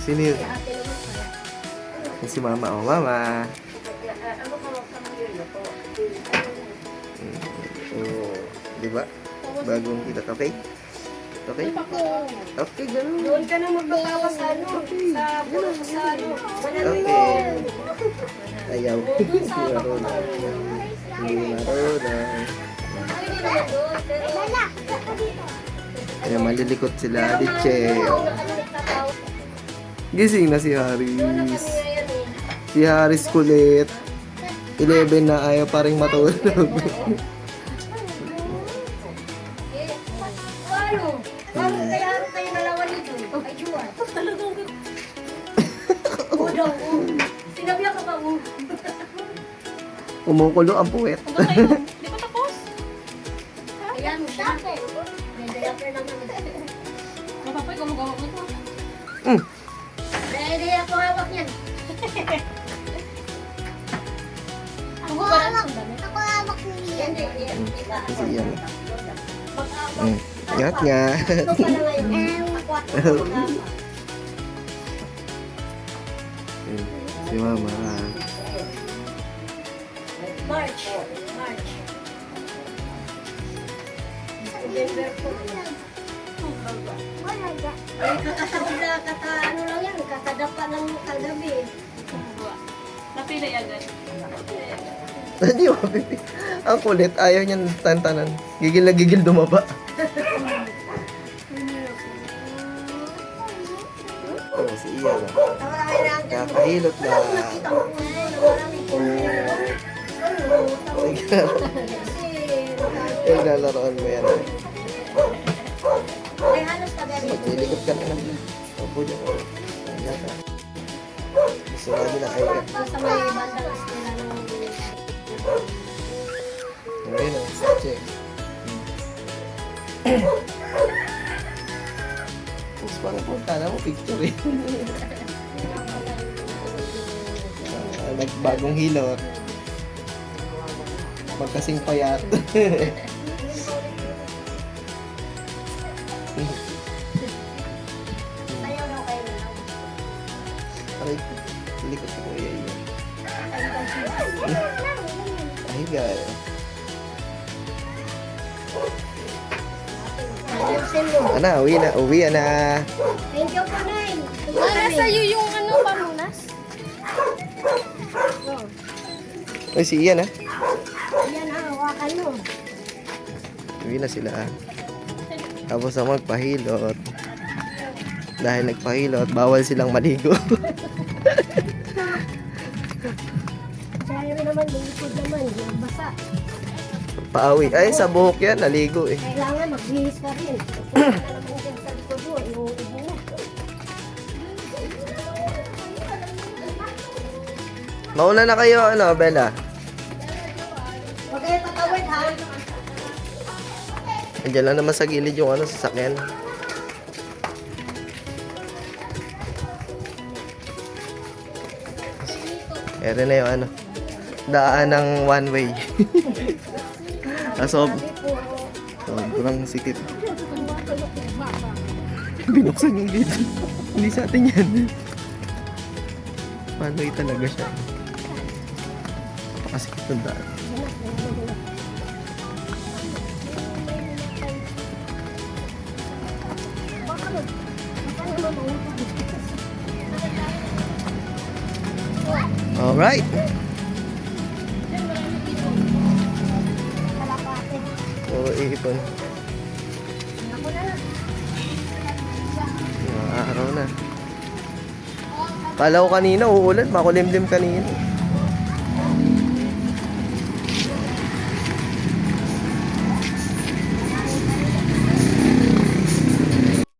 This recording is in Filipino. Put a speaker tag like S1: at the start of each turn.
S1: Sino yun? Yan si Mama. Oh, Mama. Oh, di ba? Bagong kita. Okay? Okay? Okay, ganun.
S2: Doon ka na magpapapa sa ano. Sa ano.
S1: Okay. Ayaw. Hindi marunong. Hindi marunong. Kaya malilikot sila. Diche. Gising na si Haris. Si Haris kulit. 11 na ayaw pa rin matulog.
S2: Paano kaya tayo nalawan nito? Ay, Juan. Talagang daw. Sinabihan ka ba mo?
S1: Kumukulo ang puwet.
S3: Di ba tapos?
S2: Ayan mo siya. May diaper lang naman.
S3: Mapapay, gumagawak na ito.
S2: May ako hawak yan.
S3: Ako hawak.
S2: Ako hawak niya.
S1: Kasi yan. Ingat nga.
S2: Ito pala ngayon. Ako.
S1: Si Mama.
S2: March. November po. Ay, ano lang yan, kakadapa lang kagabi.
S3: Napilay agad.
S1: Hindi mo, pipi. Ang kulit. Ayaw niyan tantanan. Gigil na gigil dumaba. Oh, si Ian. Kakahilot na. Naglalaroan mo yan.
S2: Ay, halos kagabi.
S1: Maglilikot ka na lang. Opo dyan. Gusto nga nila kayo.
S2: Sa may bandang estela ng
S1: Ngayon ang check. Tapos parang punta na mo picture eh. Nagbagong hilot. Magkasing payat.
S2: Sayaw daw kayo na.
S1: Aray, likot ko kuya yun. Ay, gaya. Ana, uwi na.
S2: Thank you po, Nay.
S3: Nasa iyo yung ano, pamunas?
S1: Ay, si Ian ah.
S2: Ayan ha, hawakan mo.
S1: Uwi na sila ah. Tapos na magpahilot. Dahil nagpahilot, bawal silang maligo.
S2: Kaya naman, lingkod naman. Basa.
S1: Paawi. Ay, sa buhok yan. Naligo eh.
S2: Kailangan magbihis ka rin. Kung naman dyan sa likod mo, inuubo na.
S1: Mauna na kayo, ano, Bella?
S2: Huwag kayo tatawid ha.
S1: Andiyan lang naman sa gilid yung ano, sasakyan. Ere na yung ano, daan ng one way. Asob. Sobrang sikip. Binuksan yung gate. Hindi sa atin yan. One way talaga siya. Napakasikip ng daan. Alright. Oo, iipon. Araw na. Kala ko kanina uulan, makulimlim kanina.